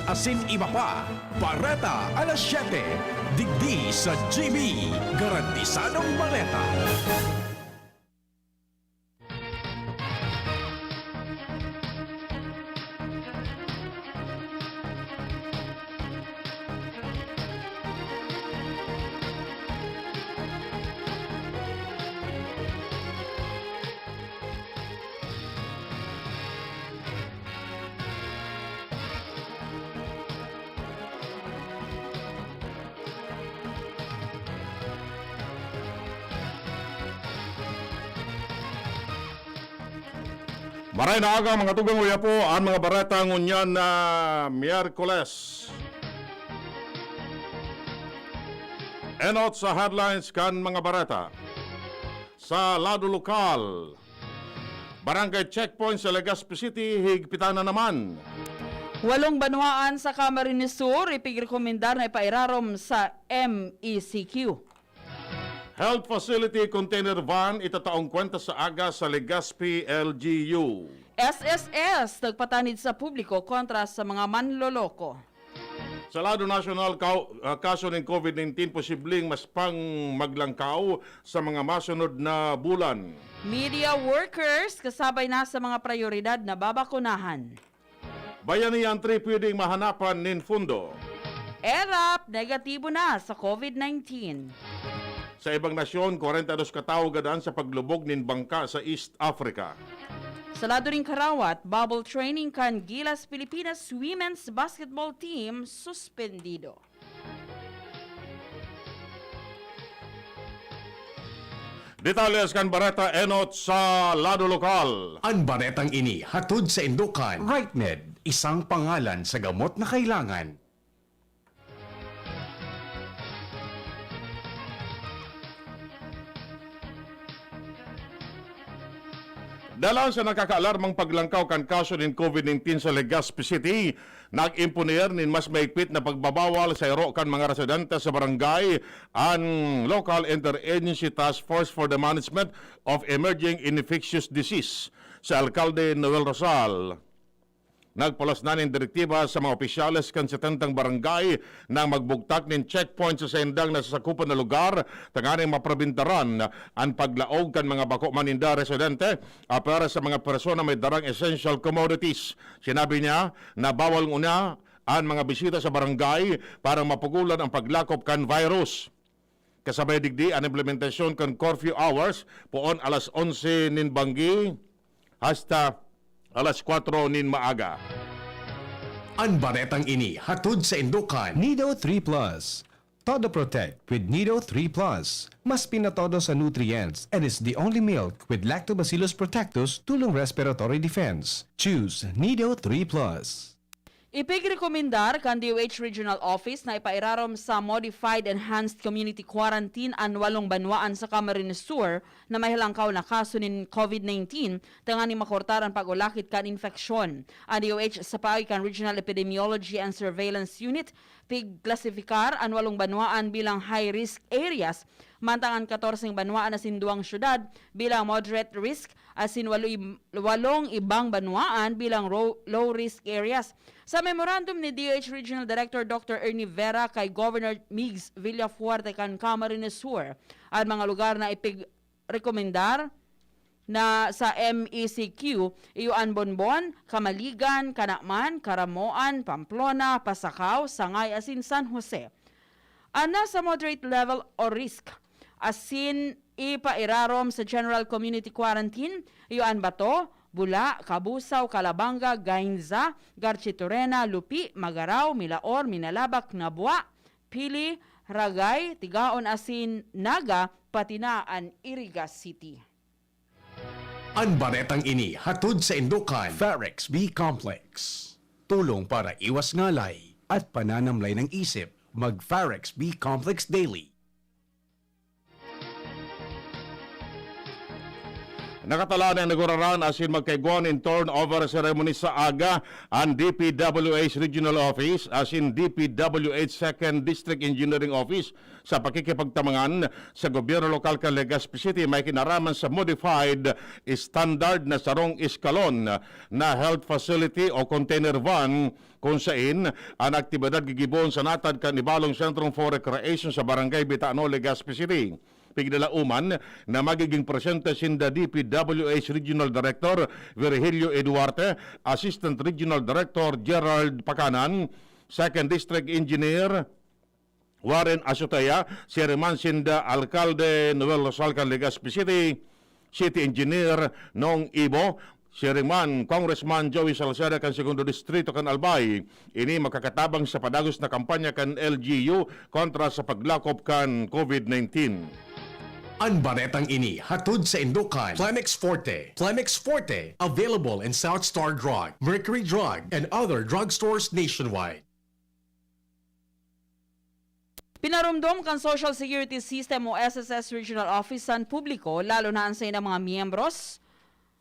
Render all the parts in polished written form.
asin iba pa. Bareta Alas 7. Digdi sa GB. Garantisadong Bareta. Maray na aga mga tugang uya po ang mga bareta ngunyan na Miyerkules. Enot sa headlines kan mga bareta. Sa lado lokal, barangay checkpoint sa Legazpi City, higpitan na naman. 8 banwaan sa Camarines Sur, ipigrekomendar na ipairarom sa MECQ. Health facility container van itataong kwenta sa aga sa Legazpi LGU. SSS, nagpatanid sa publiko kontra sa mga manloloko. Sa lado national, kaso ng COVID-19 posibleng mas pang maglangkaw sa mga masunod na bulan. Media workers, kasabay na sa mga prioridad na babakunahan. Bayanihan 3 pwedeng mahanapan nin fundo. ERAP, negatibo na sa COVID-19. Sa ibang nasyon, 42 katao gadaan sa paglubog nin bangka sa East Africa. Sa lado ring Karawat, bubble training kan Gilas Pilipinas Women's Basketball Team suspendido. Detalles kan Bareta Enot sa lado lokal. Ang baretang ini hatod sa Indukan. RightMed, isang pangalan sa gamot na kailangan. Dalang sa nakakaalarmang paglangkaw kan kaso ng COVID-19 sa Legazpi City, nag-imponer nin mas maigpit na pagbabawal sa iro kan mga residente sa barangay ang Local Interagency Task Force for the Management of Emerging Infectious Disease sa Alkalde Noel Rosal. Nagpalas na ng direktiba sa mga opisyales kan 70 barangay na magbugtak ng checkpoint sa sendang na sasakupan na lugar tanganing maprabintaran ang paglaog kan mga bako maninda residente para sa mga persona may darang essential commodities. Sinabi niya na bawal una ang mga bisita sa barangay para mapugulan ang paglakop kan virus. Kasabay digdi ang implementasyon kan curfew hours poon alas 11 nin banggi hasta alas 4 nin maaga. Ang baretang ini hatod sa Indukan. Nido 3 Plus. Todo Protect with Nido 3 Plus. Mas pinatodo sa nutrients and is the only milk with Lactobacillus protectus tulong respiratory defense. Choose Nido 3 Plus. Ipigrekomendar kan DOH Regional Office na ipairarom sa Modified Enhanced Community Quarantine ang 8 banwaan sa Camarines Sur na may halangkaw na kaso ng COVID-19 tangani makortaran pag-ulakit kan infeksyon. Ang DOH sa paagi kan Regional Epidemiology and Surveillance Unit pigklasifikar ang 8 banwaan bilang high-risk areas mantangan 14 banwaan na sinduang syudad bilang moderate risk asin 8 ibang banwaan bilang low-risk areas. Sa memorandum ni DOH Regional Director Dr. Ernie Vera kay Governor Migs Villafuerte kan Camarines Sur, ang mga lugar na ipigrekomendar na sa MECQ, Iyuan Bonbon, Kamaligan, Kanakman, Karamoan, Pamplona, Pasakaw, Sangay, asin San Jose. Ana sa moderate level o risk, asin ipairarom sa General Community Quarantine, Iyuan Bato, Bula, Kabusaw, Calabanga, Gainza, Garchitorena, Lupi, Magaraw, Milaor, Minalabak, Nabua, Pili, Ragay, Tigaon, asin Naga, pati na ang Irigas City. Ang baretang ini hatod sa Indukan. Farex B Complex. Tulong para iwas ngalay at pananamlay ng isip. Mag Farex B Complex Daily. Nakatala na naguraran asin magkaiguan in turnover ceremony sa aga ang DPWH Regional Office asin DPWH 2nd District Engineering Office sa pakikipagtamangan sa gobyerno lokal kan Legazpi City may kinaraman sa modified standard na sarong iskalon na health facility o container van kung saan ang aktibidad gigibon sa natad kan ibalong Sentrum for Recreation sa Barangay Bitano, Legazpi City. Pigdalauman na magiging presente sinda DPWH Regional Director Virgilio Eduarte, Assistant Regional Director Gerald Pacanan, 2nd District Engineer Warren Asutaya, Chairman sinda Alcalde Noel Rosalcan Legazpi City, City Engineer Nong Ibo, Chairman Congressman Joey Salceda kan segundo distrito kan Albay. Ini makakatabang sa padagos na kampanya kan LGU kontra sa paglakop kan COVID-19. Ang baretang ini hatod sa Indukan, Plemex Forte. Plemex Forte, available in South Star Drug, Mercury Drug, and other drugstores nationwide. Pinarumdom kan Social Security System o SSS Regional Office sa publiko, lalo na ang sa inang mga miyembros,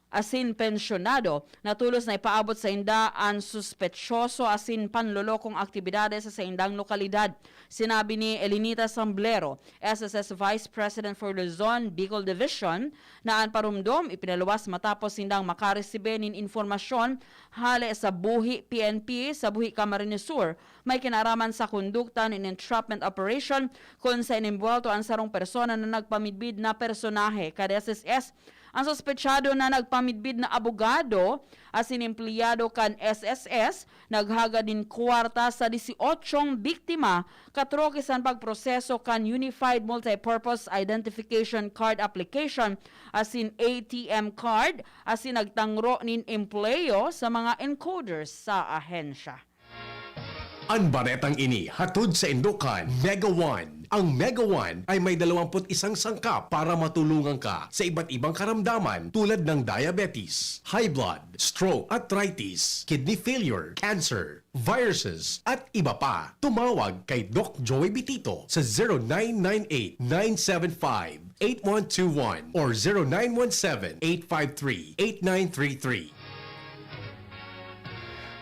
asin pensyonado, na tulos na ipaabot sa inda ang suspetsyoso asin panlolokong aktibidades sa indang lokalidad. Sinabi ni Elinita Samblero, SSS Vice President for Luzon, Bicol Division, na ang parumdom ipinaluwas matapos indang makaresibe nin informasyon hale sa buhi PNP sa buhi Camarines Sur may kinaraman sa kondukta nin entrapment operation kung sa inimbuelto ang sarong persona na nagpamidbid na personahe kada SSS. Ang suspetsado na nagpamidbid na abogado asin empleyado kan SSS naghaga din kwarta sa 18 biktima katrokisan pagproseso kan Unified Multipurpose Identification Card Application asin ATM card asin nagtangro nin empleyo sa mga encoders sa ahensya. Ang baretang ini hatod sa Indukan, Mega One. Ang Mega One ay may 21 sangkap para matulungan ka sa iba't ibang karamdaman tulad ng diabetes, high blood, stroke, arthritis, kidney failure, cancer, viruses, at iba pa. Tumawag kay Doc Joey Bitito sa 0998-975-8121 or 0917-853-8933.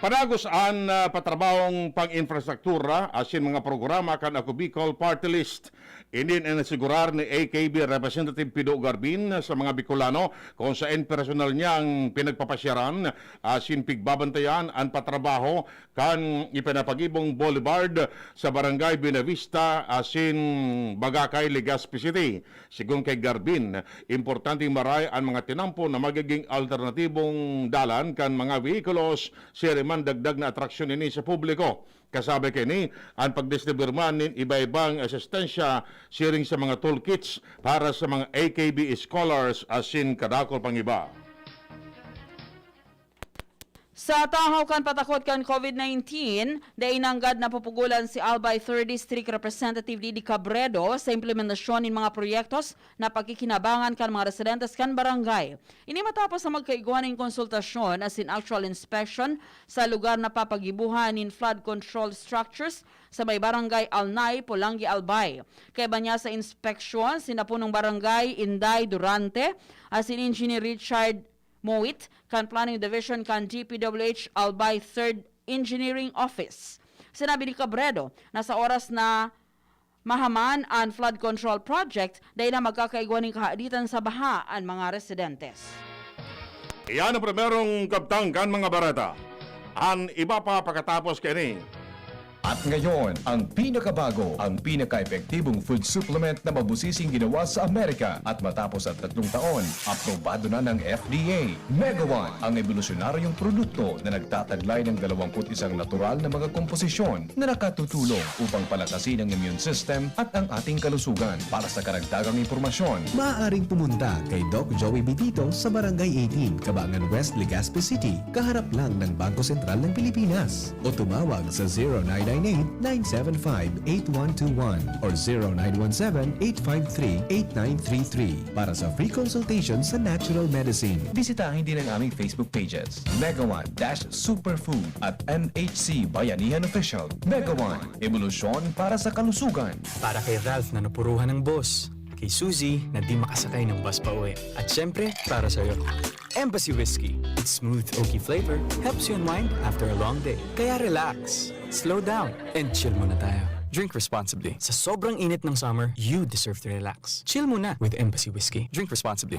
Panagos ang patrabahong pang-infrastruktura asin mga programa kan ako Bicol Party List. Inin ang nasigurar ni AKB Representative Pido Garbin sa mga Bicolano kung saan personal niyang pinagpapasyaran asin pigbabantayan ang patrabaho kan ipinapagibong Boulevard sa Barangay Buenavista asin Bagakay, Legazpi City. Sigun kay Garbin, importanteng maray ang mga tinampo na magiging alternatibong dalan kan mga vehikulos siriman dagdag na atraksyon ini sa publiko. Kasabi kini ang pagdistribirman nin iba-ibang asistensya sharing sa mga toolkits para sa mga AKB scholars asin kadakol pang iba. Sa tahaw kan patakot kan COVID-19, day nanggad na pupugulan si Albay 3rd District Representative Didi Cabredo sa implementasyon ng mga proyektos na pagkikinabangan kan mga residentes kan barangay. Ini matapos na magkaiguan ng konsultasyon as in actual inspection sa lugar na papagibuhan in flood control structures sa may barangay Alnay, Pulangi, Albay. Kaya ba niya sa inspection, sinapunong barangay Inday Durante as in Engineer Richard Mowit, kan Planning Division kan DPWH Albay 3rd Engineering Office. Sinabi ni Cabredo na sa oras na mahaman ang flood control project, dahil na magkakaigwan ng kahaditan sa baha ang mga residentes. Iyan ang primerong kabtang kan mga barata. Ang iba pa pagkatapos kini. At ngayon, ang pinakabago, ang pinaka-epektibong food supplement na mabusising ginawa sa Amerika at matapos at 3 taon, aprobado na ng FDA. Mega One, ang evolusyonaryong produkto na nagtataglay ng 21 natural na mga komposisyon na nakatutulong upang palakasin ang immune system at ang ating kalusugan. Para sa karagdagang impormasyon, maaaring pumunta kay Doc Joey Bitito sa Barangay 18, Cabangan West, Legazpi City, kaharap lang ng Bangko Sentral ng Pilipinas. O tumawag sa 0998-975-8121 or 0917-853-8933 para sa free consultation sa natural medicine. Bisitahin din ang aming Facebook pages, Mega One Superfood at NHC Bayanihan Official. Mega One, evolusyon para sa kalusugan. Para kay Ralph na napuruhan ng boss. Kay Suzy na di makasakay ng bus pa uwi. At syempre, para sa'yo. Embassy Whiskey. Its smooth, oaky flavor helps you unwind after a long day. Kaya relax, slow down, and chill muna tayo. Drink responsibly. Sa sobrang init ng summer, you deserve to relax. Chill muna with Embassy Whiskey. Drink responsibly.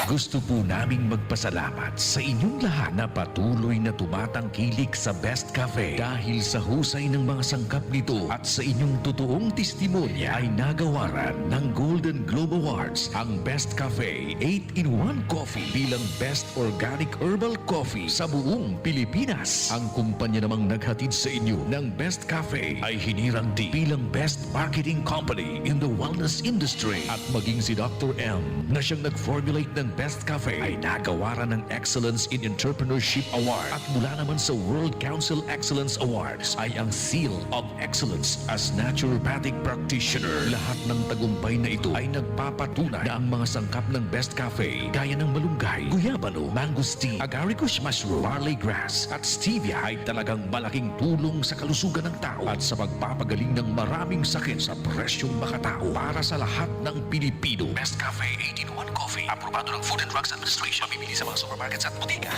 Gusto po naming magpasalamat sa inyong lahat na patuloy na tumatangkilik sa Best Cafe dahil sa husay ng mga sangkap nito at sa inyong totoong testimonya ay nagawaran ng Golden Globe Awards ang Best Cafe 8-in-1 Coffee bilang Best Organic Herbal Coffee sa buong Pilipinas. Ang kumpanya namang naghatid sa inyo ng Best Cafe ay hinirang din bilang Best Marketing Company in the wellness industry at maging si Dr. M na siyang nag-formulate ng Best Cafe ay nagawaran ng Excellence in Entrepreneurship Award at mula naman sa World Council Excellence Awards ay ang Seal of Excellence as Naturopathic Practitioner. Lahat ng tagumpay na ito ay nagpapatunay na ang mga sangkap ng Best Cafe gaya ng malunggay, guyabano, mangosteen, agaricus mushroom, barley grass at stevia ay talagang malaking tulong sa kalusugan ng tao at sa pagpapagaling ng maraming sakit sa presyong makatao para sa lahat ng Pilipino. Best Cafe 8-in-1 Coffee, aprobado ng Food and Drugs Administration. Mabibili sa mga supermarkets at botika.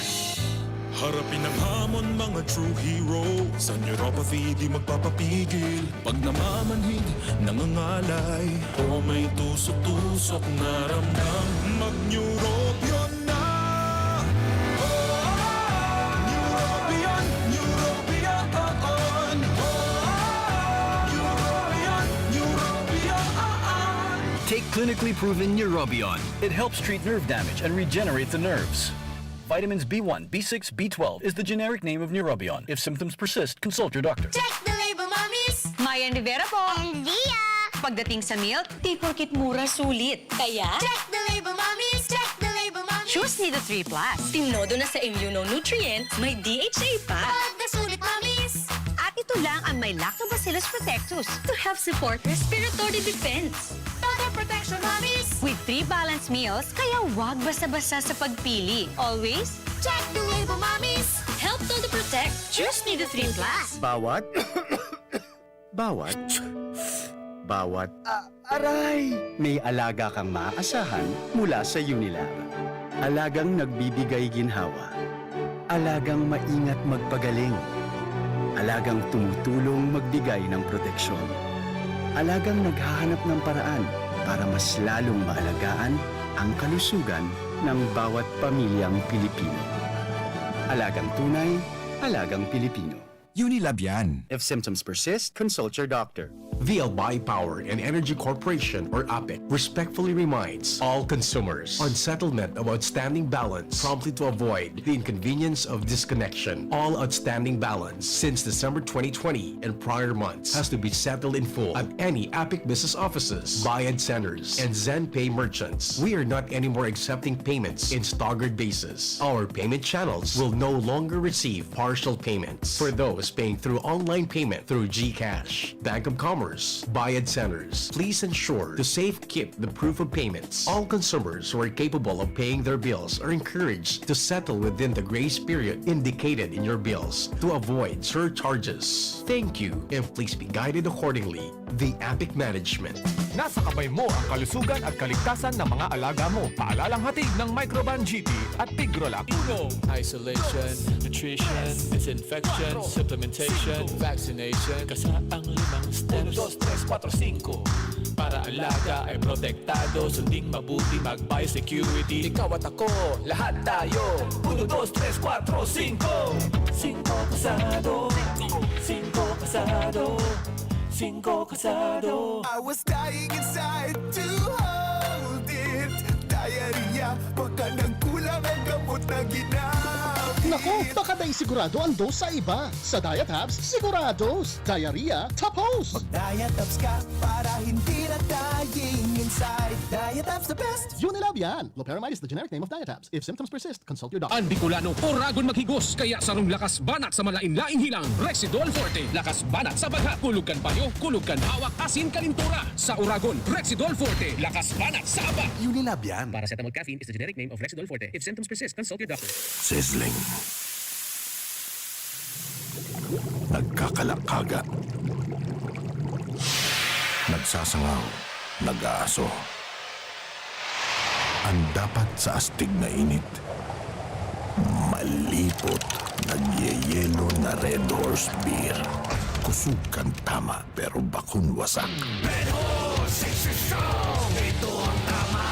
Harapin ang hamon, mga true hero. Sa neuropathy, di magpapapigil. Pag namamanhid, nangangalay, o may tusok-tusok na ramdam, mag-neurobion na. Neurobion, neurobion, neurobion, neurobion. Take clinically proven Neurobion. It helps treat nerve damage and regenerate the nerves. Vitamins B1, B6, B12 is the generic name of Neurobion. If symptoms persist, consult your doctor. Check the label, mommies! Mayan Rivera po. And Via! Pagdating sa milk, di porkit mura sulit. Kaya, Check the label, mommies! Check the label, mommies! choose Nido 3 Plus. Tinodo na sa immunonutrients, may DHA pa. Pag nasulit, mommies! At ito lang ang may Lactobacillus protectus to help support respiratory defense. Total protection, mommies! With 3 balanced meals, kaya wag basta-basta sa pagpili. Always, Check the label, mommies! help todo protect. Choose Nido 3 Plus. Bawat? Aray! May alaga kang maaasahan mula sa Unilab. Alagang nagbibigay ginhawa. Alagang maingat magpagaling. Alagang tumutulong magbigay ng proteksyon. Alagang naghahanap ng paraan para mas lalong maalagaan ang kalusugan ng bawat pamilyang Pilipino. Alagang tunay, alagang Pilipino. Unilab yan. If symptoms persist, consult your doctor. VLBI Power and Energy Corporation or APEC respectfully reminds all consumers on settlement of outstanding balance promptly to avoid the inconvenience of disconnection. All outstanding balance since December 2020 and prior months has to be settled in full at any APEC business offices, Bayad centers, and ZenPay merchants. We are not anymore accepting payments in staggered basis. Our payment channels will no longer receive partial payments for those paying through online payment through GCash, Bank of Commerce, Bayad centers. Please ensure to safe keep the proof of payments. All consumers who are capable of paying their bills are encouraged to settle within the grace period indicated in your bills to avoid surcharges. Thank you, and please be guided accordingly. The APIC Management. Nasa kamay mo ang kalusugan at kaligtasan ng mga alaga mo. Paalalang hatid ng Microban GT at Tigrolac. Isolation, nutrition, disinfection, supplementation, vaccination. Kasaang 5 steps. 1, 2, 3, 4, 5. Para alaga ay protektado, sunding mabuti, mag-biosecurity. Ikaw at ako, lahat tayo. 1, 2, 3, 4, 5. 5 kasado. 5 kasado. 5 kasado. I was dying inside to hold it. Diarrhea, baka nagkulang ang gamot na ginamit. Naku, baka dahil sigurado ang dose sa iba. Sa Diet Hubs, sigurados. Diarrhea, tapos. Mag-diet ups ka para hindi na dying inside. Diet ups the best. Unilab yan. Loperamide is the generic name of Diet Hubs. If symptoms persist, consult your doctor. Ang Bicolano, oragon maghigos, kaya sarong lakas banat sa malain-laing hilang. Rexidol Forte, lakas banat sa bagha. Kulugan payo, kulugan hawak, asin kalintura. Sa oragon, Rexidol Forte, lakas banat sa aba. Unilab yan. Paracetamol caffeine is the generic name of Rexidol Forte. If symptoms persist, consult your doctor. Sizzling. Nagkakalakaga. Nagsasangaw. nag-aaso. Ang dapat sa astig na init, malipot, nagyeyelo na Red Horse Beer. Kusog kang tama, pero bakun wasak. Red Horse, ito ang tama.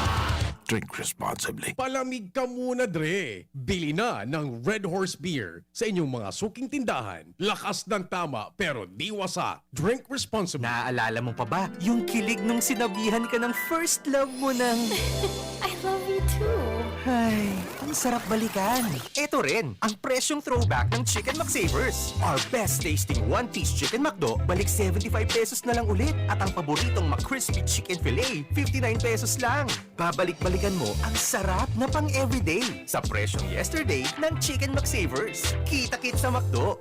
Drink responsibly. Palamig ka muna, Dre. Bili na ng Red Horse Beer sa inyong mga suking tindahan. Lakas ng tama pero di wasak. Drink responsibly. Naaalala mo pa ba yung kilig nung sinabihan ka ng first love mo ng... I love you too. Ay, ang sarap balikan. Ito rin, ang presyong throwback ng Chicken McSavers. Our best tasting one-piece Chicken McDo, balik 75 pesos na lang ulit. At ang paboritong McCrispy Chicken Filet, 59 pesos lang. Babalik-balikan mo ang sarap na pang everyday sa presyong yesterday ng Chicken McSavers. Kita-kit sa McDo.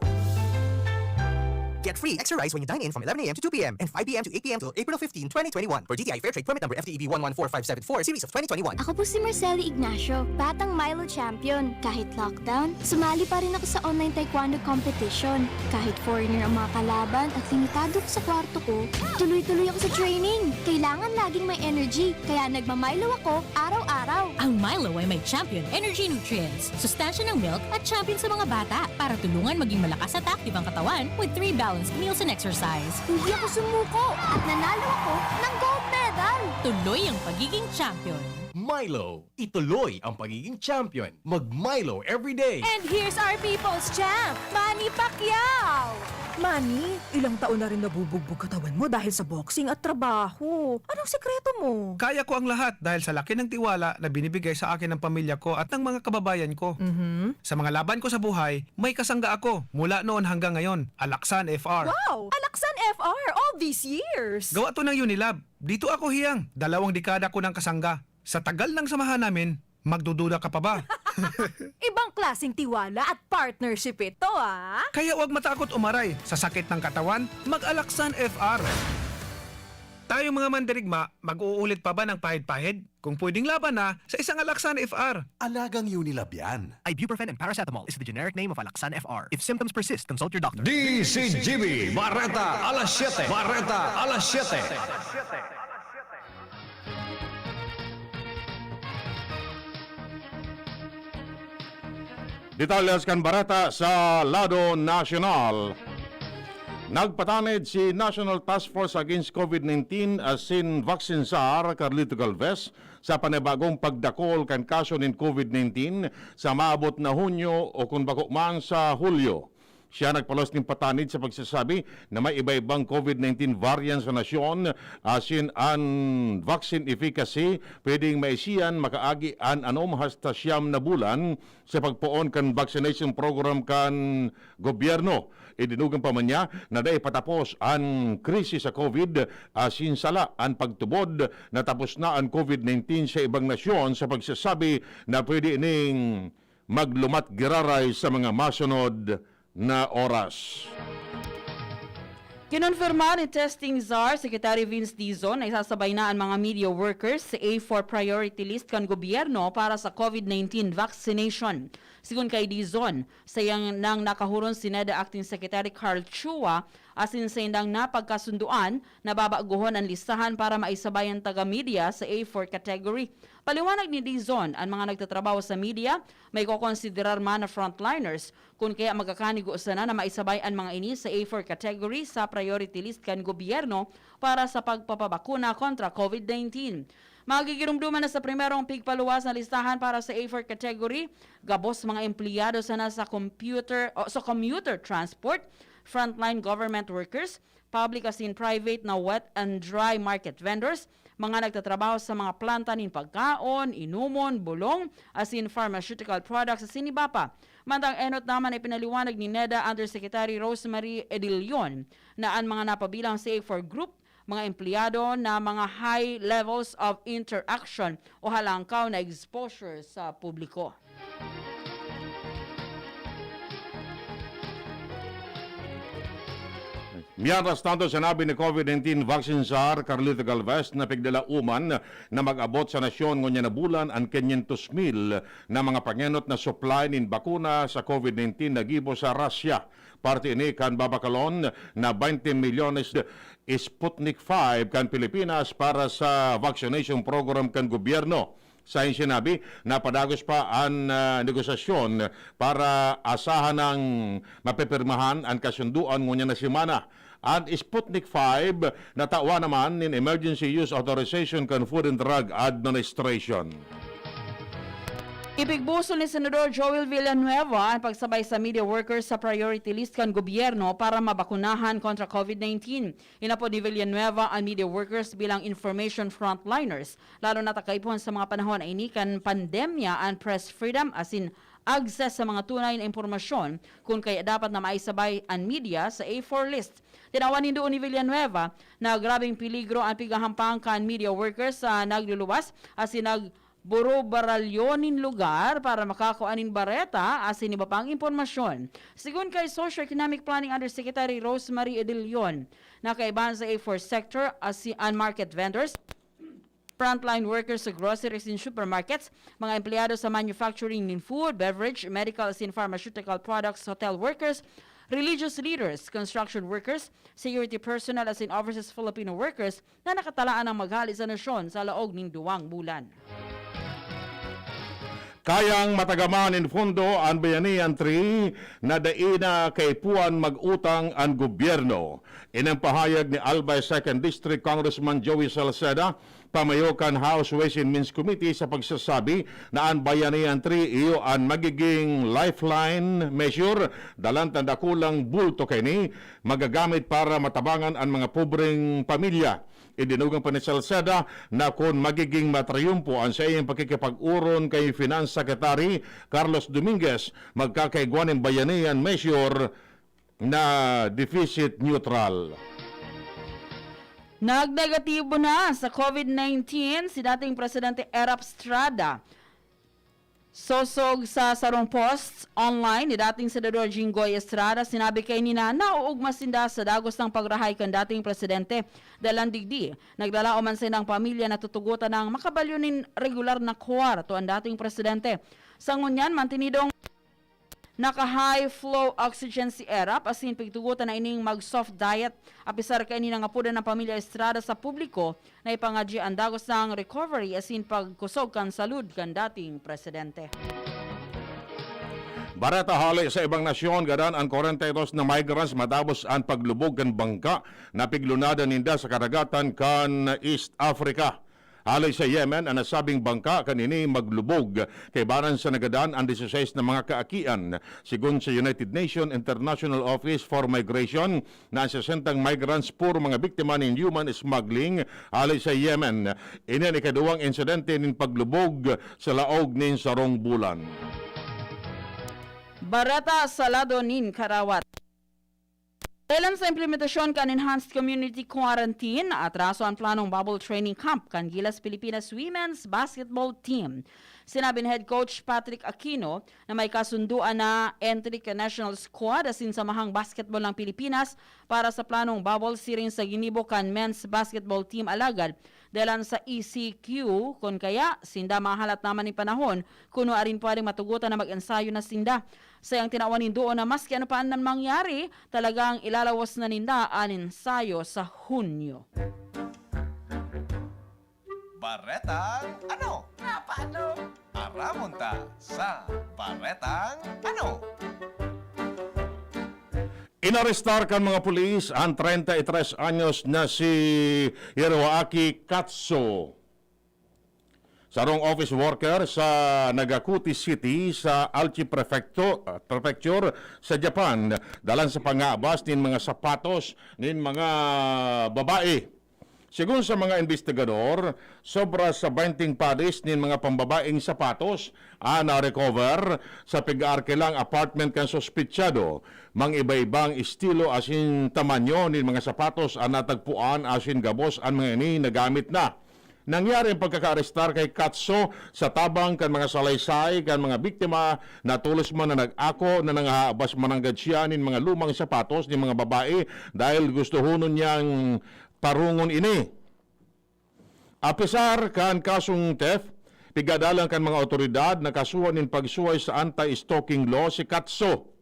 Get free extra rice when you dine in from 11 a.m. to 2 p.m. and 5 p.m. to 8 p.m. till April 15, 2021 for DTI Fairtrade Permit Number FTEB 114574 Series of 2021. Ako po si Marceli Ignacio, batang Milo champion. Kahit lockdown, sumali pa rin ako sa online taekwondo competition. Kahit foreigner ang mga kalaban at limitado ko sa kwarto ko, tuloy-tuloy ako sa training. Kailangan laging may energy, kaya nagmamilo ako araw-araw. Ang Milo ay may champion energy nutrients, sustansya ng milk at champion sa mga bata para tulungan maging malakas at active ang katawan with 3 balanced meals and exercise. Hindi ako sumuko at nanalo ako ng gold medal. Tuloy ang pagiging champion. Milo, ituloy ang pagiging champion. Mag-Milo everyday. And here's our people's champ, Manny Pacquiao! Manny, ilang taon na rin nabubugbog katawan mo dahil sa boxing at trabaho. Anong sekreto mo? Kaya ko ang lahat dahil sa laki ng tiwala na binibigay sa akin ng pamilya ko at ng mga kababayan ko. Sa mga laban ko sa buhay, may kasangga ako mula noon hanggang ngayon. Alaksan FR. Wow! Alaksan FR all these years! Gawa to ng Unilab. Dito ako hiyang. 2 dekada ko ng kasangga. Sa tagal ng samahan namin, magdududa ka pa ba? Ibang klaseng tiwala at partnership ito, ah! Kaya huwag matakot umaray. Sa sakit ng katawan, mag-Alaksan FR. Tayo mga mandirigma, mag-uulit pa ba ng pahid-pahid? Kung pwedeng laban na, sa isang Alaksan FR. Alagang Unilab yan. Ibuprofen and paracetamol is the generic name of Alaksan FR. If symptoms persist, consult your doctor. DZGB, Bareta Alas 7. Bareta Alas 7. Detalyas kan Bareta sa lado nasyonal. Nagpatanid si National Task Force Against COVID-19 asin Vaccine Czar Carlito Galvez sa panibagong pagdakol kan kaso ng COVID-19 sa maabot na Hunyo o kung bako man sa Hulyo. Siya nagpalos ng patanid sa pagsasabi na may iba-ibang COVID-19 variant sa nasyon asin ang vaccine efficacy pwedeng maisiyan makaagi an anom hasta 9 na bulan sa pagpuon kan vaccination program kan gobyerno. Idinugan pa man niya na dahil patapos ang krisis sa COVID asin sala ang pagtubod na tapos na ang COVID-19 sa ibang nasyon sa pagsasabi na pwede ning maglumat giraray sa mga masunod na oras. Kinonfirma ni Testing Czar Secretary Vince Dizon na isasabay na ang mga media workers sa A4 priority list kan gobyerno para sa COVID-19 vaccination. Sigun kay Dizon, sayang nang nakahuron si NEDA Acting Secretary Carl Chua asin sa indang napagkasunduan na babaguhon ang listahan para maisabay ang taga-media sa A4 category. Paliwanag ni Dizon, ang mga nagtatrabaho sa media may kukonsiderar man na frontliners kung kaya magkakanigo sana na maisabay ang mga ini sa A4 category sa priority list kan gobyerno para sa pagpapabakuna kontra COVID-19. Magigirumduman na sa primerong pigpaluwas na listahan para sa A4 category, gabos mga empleyado sana sa commuter transport, frontline government workers, public as in private na wet and dry market vendors, mga nagtatrabaho sa mga planta ng pagkaon, inumon, bulong, as in pharmaceutical products sa sinibapa. Mantang enot naman ay pinaliwanag ni NEDA Undersecretary Rosemary Edilion na ang mga napabilang sa A4 group, mga empleyado na mga high levels of interaction o halangkaw na exposure sa publiko. Mientras tanto, sinabi ni COVID-19 vaccine czar Carlito Galvez na pigdala uman na mag-abot sa nasyon ngunya na bulan ang 500,000 na mga pangenot na supply nin bakuna sa COVID-19 na gibo sa Russia. Parte ini kan babakalon na 20 milyones Sputnik 5 kan Pilipinas para sa vaccination program kan gobyerno. Sa sinabi na padagos pa ang negosasyon para asahan ng mapipirmahan ang kasunduan ngunya na simana. Ang Sputnik 5 natawa naman in Emergency Use Authorization kan Food and Drug Administration. Ipigbuso ni Senador Joel Villanueva ang pagsabay sa media workers sa priority list kan gobyerno para mabakunahan kontra COVID-19. Inapod ni Villanueva ang media workers bilang information frontliners, lalo na takaipon sa mga panahon ay inikan pandemya and press freedom asin access sa mga tunay na impormasyon kung kaya dapat na maisabay ang media sa A4 list. Tinawanin doon ni Villanueva na grabing peligro ang pigahampang kan media workers sa nagluluwas asin buro baralyonin lugar para makakuanin Bareta asin iba pang impormasyon. Sigun kay Socio-Economic Planning Undersecretary Rosemary Edilion, nakaibahan sa A4 sector asin market vendors, frontline workers sa groceries and supermarkets, mga empleyado sa manufacturing ng food, beverage, medical asin pharmaceutical products, hotel workers, religious leaders, construction workers, security personnel asin overseas Filipino workers na nakatalaan ng maghali sa nasyon sa laog ng 2 bulan. Kayang matagaman in fondo ang Bayanihan 3 na daina kay puan mag-utang ang gobyerno. Inang pahayag ni Albay 2nd District Congressman Joey Salceda, pamayokan House Ways and Means Committee sa pagsasabi na ang Bayanihan 3 iyo ang magiging lifeline measure dalang tanda kulang bulto kini magagamit para matabangan ang mga pobreng pamilya. Idinugang pa ni Salceda na kung magiging matriyumpo ang sa iyang pakikipag-uron kay Finance Secretary Carlos Dominguez, magkakaigwan ng Bayanihan measure na deficit neutral. Nagnegatibo na sa COVID-19 si dating Presidente Appstore. Sosog sa Sarong Posts online ni dating Senador Jinggoy Estrada, sinabi kay nina nauugma sinda sa dagos ng pagrahay kan dating Presidente dalang digdi. Nagdala man silang pamilya na tutugutan ng makabalyunin regular na kwarto ang dating Presidente. Sa ngunyan, mantinidong naka-high flow oxygen si Erap asin pigtugutan na ining mag-soft diet apisar kay ni nangapudan ng pamilya Estrada sa publiko na ipangadji ang dagos ng recovery asin pagkusog kan salud kan dating Presidente. Bareta Alas sa ibang nasyon gadan ang 42 na migrants matapos ang paglubog kan bangka na piglunada ninda sa karagatan kan East Africa. Alay sa Yemen, ang nasabing bangka kanini maglubog kay baran sa nagadaan ang 16 na mga kaakian. Sigun sa United Nations International Office for Migration, na ang 60 migrants puro mga biktima ng human smuggling alay sa Yemen. Ini ang ikaduwang insidente ng paglubog sa laog nin sarong bulan. Bareta Salado nin Karawat. Dahil sa implementasyon kan Enhanced Community Quarantine, atraso ang planong bubble training camp kan Gilas Pilipinas Women's Basketball Team. Sinabi ni Head Coach Patrick Aquino na may kasunduan na entry ka national squad asin samahang basketball ng Pilipinas para sa planong bubble series sa ginibo kan Men's Basketball Team alagad. Dahil sa ECQ, kung kaya, sinda mahalat naman ni panahon, kuno arin pa rin matugutan na mag-ensayo na sinda. Sayang tinawanin doon na maski ano pa ang mangyari, talagang ilalawas na ninda ang ensayo sa Hunyo. Baretang ano? Paano? Aramonta sa Baretang ano? Inarestar kan mga pulis ang 33 anyos na si Hiroaki Katso. Sarong office worker sa Nagakuti City sa Aichi Prefecture sa Japan. Dalan sa pangabas nin mga sapatos nin mga babae. Sigun sa mga investigador, sobra sa 20 pares nin mga pambabaeng sapatos na-recover sa pig-arkilang apartment kan sospitsado. Mang iba-ibang estilo asin tamanyo nin mga sapatos natagpuan asin gabos ang mga ini nagamit na. nangyari ang pagkaka-arestar kay Katso sa tabang kan mga salaysay kan mga biktima na tulos man na nag-ako na nangahabas mananggad siya nin mga lumang sapatos ni mga babae dahil gusto hunon niyang parungon ini. Apisar kan kasong theft, pigadalan kan mga otoridad na kasuhan nin pagsuway sa anti-stalking law si Katso.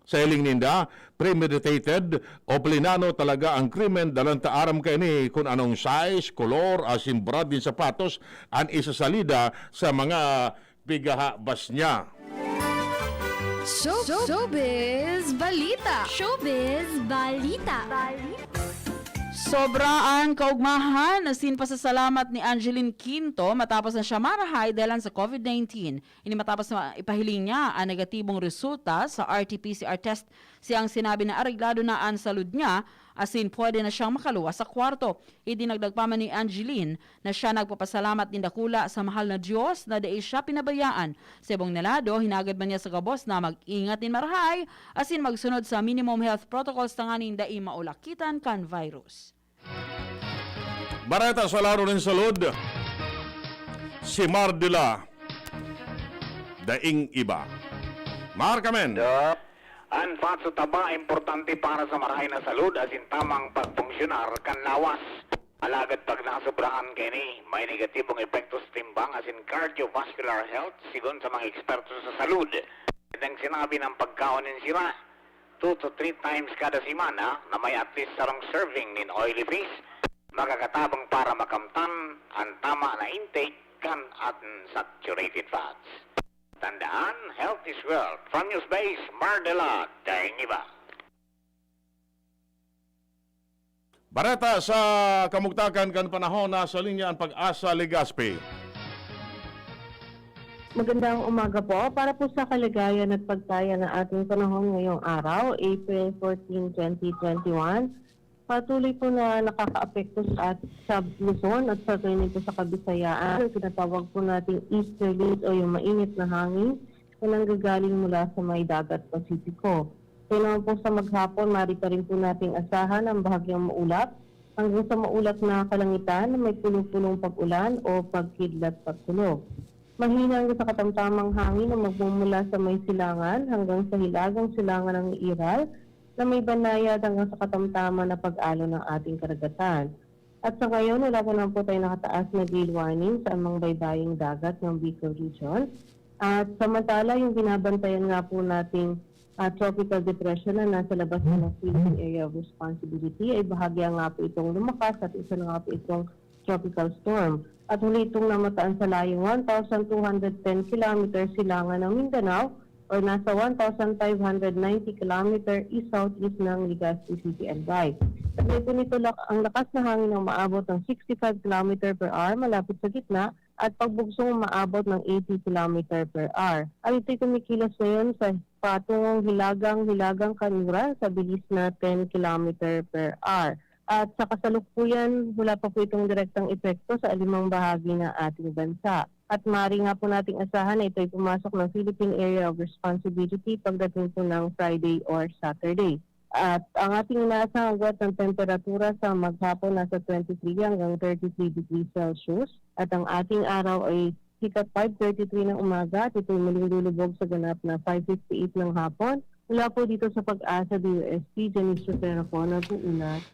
Sa hiling ninda, premeditated o plinano talaga ang krimen dalang taaram kay ni kung anong size, color, asin brand din sapatos ang isasalida sa mga bigahabas niya. Showbiz Balita! Showbiz Balita! Sobraan kaugmahan asin pasasalamat ni Angeline Quinto matapos na siya marahay dahil sa COVID-19. Ini matapos na ipahiling niya ang negatibong resulta sa RT-PCR test. Siyang sinabi na areglado na ang salud niya asin pwede na siyang makaluwas sa kwarto. Idinagdag pa man ni Angeline na siya nagpapasalamat din dakula sa mahal na Diyos na dahil siya pinabayaan. Sa ibang nalado, hinagad man niya sa gabos na mag-ingat din marahay asin magsunod sa minimum health protocols tanganing dai maulakitan kan virus. Bareta sa laro ng salud, si Mardila, daing iba. Markamen. Ang fat sa taba, importante para sa marahay na salud asin tamang pagpunksyunar kan lawas. Alagad pag nakasobrahan kini, may negatibong epekto sa timbang asin cardiovascular health sigon sa mga eksperto sa salud. Ang sinabi ng pagkaonin sira, 2 to 3 times kada semana na may at least sarong serving in oily fish, makakatabang para makamtan ang tama na intake kan at saturated fats. Tandaan, health is wealth. From News Base, Mardela, daing iba. Bareta sa kamugtakan kan panahon na sa linya ang Pag-asa Legazpi. Magandang umaga po. Para po sa kalagayan at pagtaya ng ating panahon ngayong araw, April 14, 2021, patuloy po na nakakaapekto sa Luzon at sa po sa Kabisayaan. Tinatawag po nating easterlies o yung mainit na hangin na nanggagaling mula sa may dagat Pasipiko. Kaya naman po sa maghapon, mari pa rin po nating asahan ang bahagyang maulap hanggang sa maulap na kalangitan na may pulong-pulong pag-ulan o pagkidlat pagkulog. Mahina hanggang sa katamtamang hangin na magmumula sa may silangan hanggang sa hilagang silangan ng Iral na may banayad hanggang sa katamtama na pag-alo ng ating karagatan. At sa ngayon, wala po naman po tayo nakataas na gale warning sa amang baybaying dagat ng Bicol Region. At samantala, yung binabantayan nga po nating tropical depression na nasa labas ng Philippine Area of Responsibility ay bahagya nga po itong lumakas at isa na nga po itong tropical storm. At huli itong namataan sa layong 1,210 kilometers silangan ng Mindanao or nasa 1,590 km east-southeast ng Legazpi City and Bay. At po nito ang lakas na hangin ng maabot ng 65 km per hour malapit sa gitna at pagbugsong maabot ng 80 km per hour. At ito'y kumikilos ngayon sa patungong hilagang kanura sa bilis na 10 km per hour. At sa kasalukuyan, wala pa po itong direktang epekto sa alimang bahagi ng ating bansa. At maaari nga po nating asahan na ito'y pumasok ng Philippine Area of Responsibility pagdating po ng Friday or Saturday. At ang ating inaasahang agwat ng temperatura sa maghapon nasa 23 hanggang 33 degrees Celsius. At ang ating araw ay sikat 5:33 ng umaga at ito'y muling lulubog sa ganap na 5:58 ng hapon. Mula po dito sa Pag-asa DOST, Janice Rivera po nag-uulat.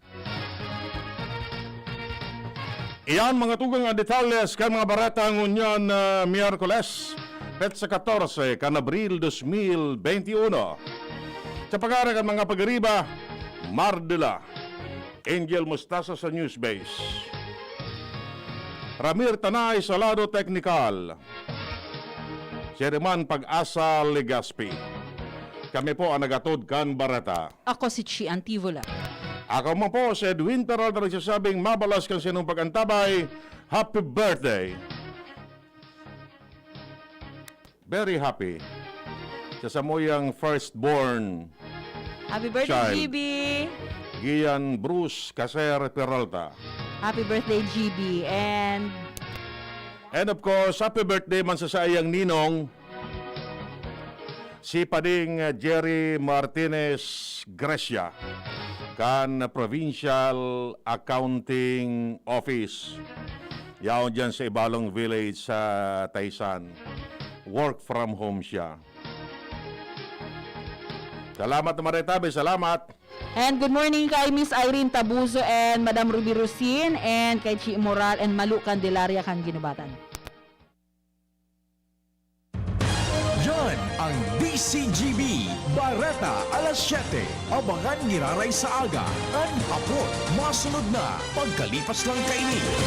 Iyan mga tugang detalles kan mga barata ngunyan Miyerkules, Petsa 14, kan Abril 2021. Sa pag-aaral kan mga pag-ariba, Mardela, Angel Mustasa sa News Base. Ramir Tanay sa lado teknikal. Chairman Pag-asa Legazpi. Kami po ang nagatod kan barata. Ako si Chie Antivola. Ako mo po si Edwin Peralta nagsasabing mabalas kang sinong pag-antabay. Happy birthday! Very happy. Sa moyang firstborn. Happy birthday, child. GB! Gian Bruce Caser Peralta. Happy birthday, GB! And of course, happy birthday man sa sayang ninong si Pading Jerry Martinez Grecia kan Provincial Accounting Office. Yaon dyan sa Ibalong Village sa Taysan. Work from home siya. Salamat na Maretabe, salamat. And good morning kay Miss Irene Tabuso and Madam Ruby Rusin and kay Chie Moral and Malu Candelaria kan Ginubatan. Yan ang DZGB, Bareta Alas 7. Abangan niraray sa aga, ang hapon, masunod na, pagkalipas lang kaini.